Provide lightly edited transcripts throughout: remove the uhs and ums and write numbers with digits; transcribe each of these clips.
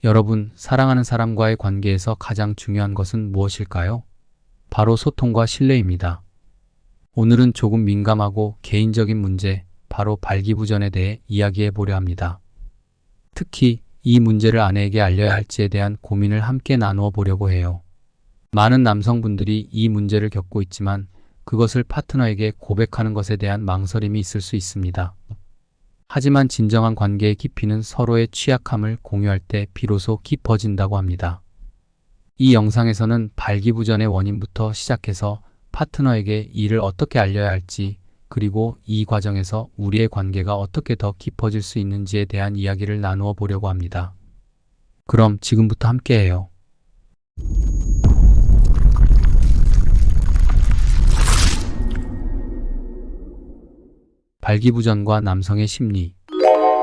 여러분, 사랑하는 사람과의 관계에서 가장 중요한 것은 무엇일까요? 바로 소통과 신뢰입니다. 오늘은 조금 민감하고 개인적인 문제, 바로 발기부전에 대해 이야기해 보려 합니다. 특히 이 문제를 아내에게 알려야 할지에 대한 고민을 함께 나누어 보려고 해요. 많은 남성분들이 이 문제를 겪고 있지만 그것을 파트너에게 고백하는 것에 대한 망설임이 있을 수 있습니다. 하지만 진정한 관계의 깊이는 서로의 취약함을 공유할 때 비로소 깊어진다고 합니다. 이 영상에서는 발기부전의 원인부터 시작해서 파트너에게 이를 어떻게 알려야 할지, 그리고 이 과정에서 우리의 관계가 어떻게 더 깊어질 수 있는지에 대한 이야기를 나누어 보려고 합니다. 그럼 지금부터 함께해요. 발기부전과 남성의 심리.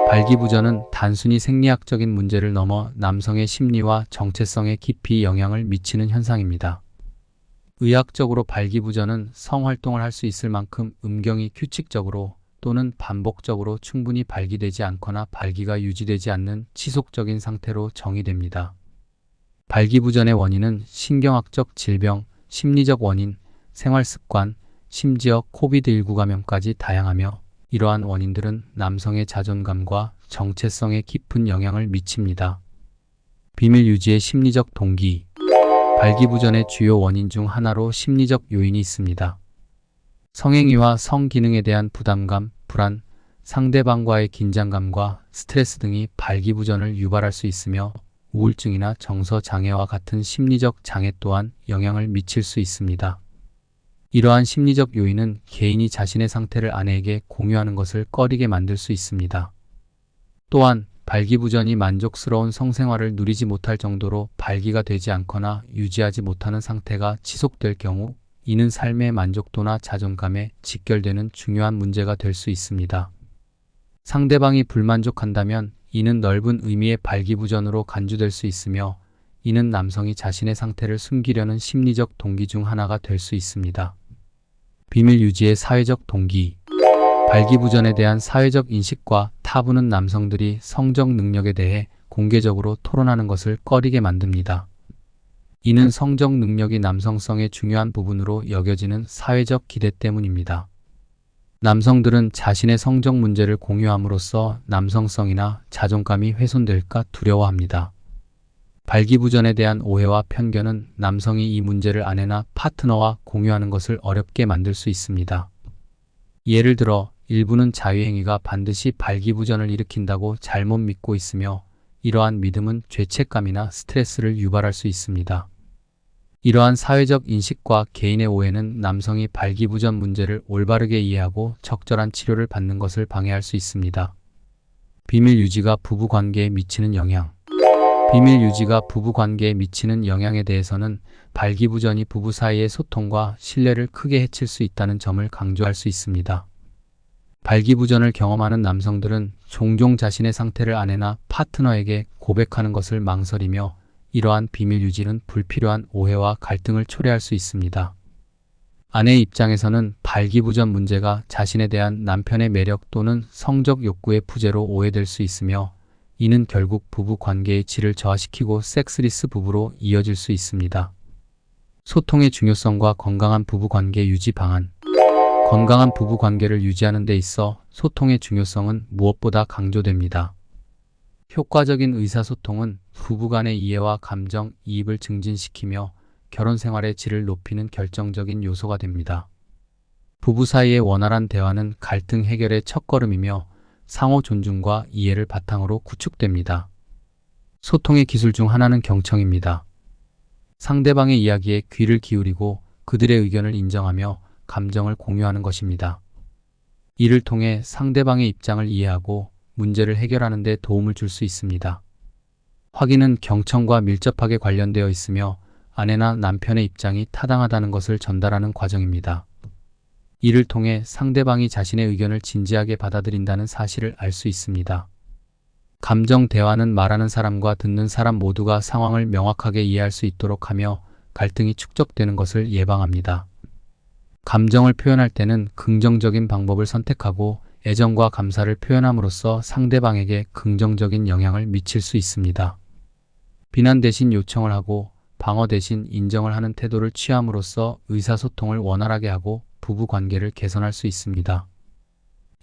발기부전은 단순히 생리학적인 문제를 넘어 남성의 심리와 정체성에 깊이 영향을 미치는 현상입니다. 의학적으로 발기부전은 성활동을 할 수 있을 만큼 음경이 규칙적으로 또는 반복적으로 충분히 발기되지 않거나 발기가 유지되지 않는 지속적인 상태로 정의됩니다. 발기부전의 원인은 신경학적 질병, 심리적 원인, 생활습관, 심지어 코비드19 감염까지 다양하며 이러한 원인들은 남성의 자존감과 정체성에 깊은 영향을 미칩니다. 비밀 유지의 심리적 동기. 발기부전의 주요 원인 중 하나로 심리적 요인이 있습니다. 성행위와 성기능에 대한 부담감, 불안, 상대방과의 긴장감과 스트레스 등이 발기부전을 유발할 수 있으며 우울증이나 정서장애와 같은 심리적 장애 또한 영향을 미칠 수 있습니다. 이러한 심리적 요인은 개인이 자신의 상태를 아내에게 공유하는 것을 꺼리게 만들 수 있습니다. 또한 발기부전이 만족스러운 성생활을 누리지 못할 정도로 발기가 되지 않거나 유지하지 못하는 상태가 지속될 경우 이는 삶의 만족도나 자존감에 직결되는 중요한 문제가 될 수 있습니다. 상대방이 불만족한다면 이는 넓은 의미의 발기부전으로 간주될 수 있으며 이는 남성이 자신의 상태를 숨기려는 심리적 동기 중 하나가 될 수 있습니다. 비밀 유지의 사회적 동기. 발기부전에 대한 사회적 인식과 타부는 남성들이 성적 능력에 대해 공개적으로 토론하는 것을 꺼리게 만듭니다. 이는 성적 능력이 남성성의 중요한 부분으로 여겨지는 사회적 기대 때문입니다. 남성들은 자신의 성적 문제를 공유함으로써 남성성이나 자존감이 훼손될까 두려워합니다. 발기부전에 대한 오해와 편견은 남성이 이 문제를 아내나 파트너와 공유하는 것을 어렵게 만들 수 있습니다. 예를 들어 일부는 자유행위가 반드시 발기부전을 일으킨다고 잘못 믿고 있으며 이러한 믿음은 죄책감이나 스트레스를 유발할 수 있습니다. 이러한 사회적 인식과 개인의 오해는 남성이 발기부전 문제를 올바르게 이해하고 적절한 치료를 받는 것을 방해할 수 있습니다. 비밀 유지가 부부관계에 미치는 영향. 비밀 유지가 부부관계에 미치는 영향에 대해서는 발기부전이 부부 사이의 소통과 신뢰를 크게 해칠 수 있다는 점을 강조할 수 있습니다. 발기부전을 경험하는 남성들은 종종 자신의 상태를 아내나 파트너에게 고백하는 것을 망설이며 이러한 비밀 유지는 불필요한 오해와 갈등을 초래할 수 있습니다. 아내의 입장에서는 발기부전 문제가 자신에 대한 남편의 매력 또는 성적 욕구의 부재로 오해될 수 있으며 이는 결국 부부 관계의 질을 저하시키고 섹스리스 부부로 이어질 수 있습니다. 소통의 중요성과 건강한 부부 관계 유지 방안. 건강한 부부 관계를 유지하는 데 있어 소통의 중요성은 무엇보다 강조됩니다. 효과적인 의사소통은 부부 간의 이해와 감정, 이입을 증진시키며 결혼 생활의 질을 높이는 결정적인 요소가 됩니다. 부부 사이의 원활한 대화는 갈등 해결의 첫걸음이며 상호 존중과 이해를 바탕으로 구축됩니다. 소통의 기술 중 하나는 경청입니다. 상대방의 이야기에 귀를 기울이고 그들의 의견을 인정하며 감정을 공유하는 것입니다. 이를 통해 상대방의 입장을 이해하고 문제를 해결하는 데 도움을 줄 수 있습니다. 확인은 경청과 밀접하게 관련되어 있으며 아내나 남편의 입장이 타당하다는 것을 전달하는 과정입니다. 이를 통해 상대방이 자신의 의견을 진지하게 받아들인다는 사실을 알 수 있습니다. 감정 대화는 말하는 사람과 듣는 사람 모두가 상황을 명확하게 이해할 수 있도록 하며 갈등이 축적되는 것을 예방합니다. 감정을 표현할 때는 긍정적인 방법을 선택하고 애정과 감사를 표현함으로써 상대방에게 긍정적인 영향을 미칠 수 있습니다. 비난 대신 요청을 하고 방어 대신 인정을 하는 태도를 취함으로써 의사소통을 원활하게 하고 부부 관계를 개선할 수 있습니다.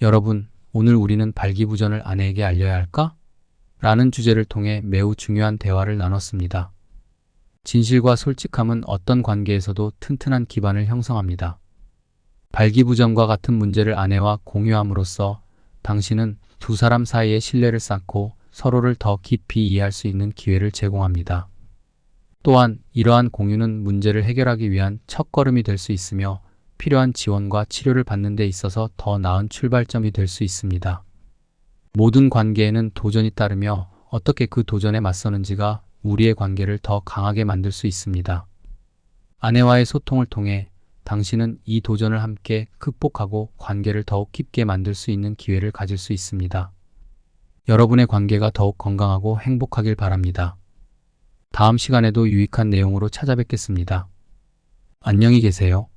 여러분, 오늘 우리는 발기부전을 아내에게 알려야 할까? 라는 주제를 통해 매우 중요한 대화를 나눴습니다. 진실과 솔직함은 어떤 관계에서도 튼튼한 기반을 형성합니다. 발기부전과 같은 문제를 아내와 공유함으로써 당신은 두 사람 사이의 신뢰를 쌓고 서로를 더 깊이 이해할 수 있는 기회를 제공합니다. 또한 이러한 공유는 문제를 해결하기 위한 첫걸음이 될 수 있으며 필요한 지원과 치료를 받는 데 있어서 더 나은 출발점이 될 수 있습니다. 모든 관계에는 도전이 따르며 어떻게 그 도전에 맞서는지가 우리의 관계를 더 강하게 만들 수 있습니다. 아내와의 소통을 통해 당신은 이 도전을 함께 극복하고 관계를 더욱 깊게 만들 수 있는 기회를 가질 수 있습니다. 여러분의 관계가 더욱 건강하고 행복하길 바랍니다. 다음 시간에도 유익한 내용으로 찾아뵙겠습니다. 안녕히 계세요.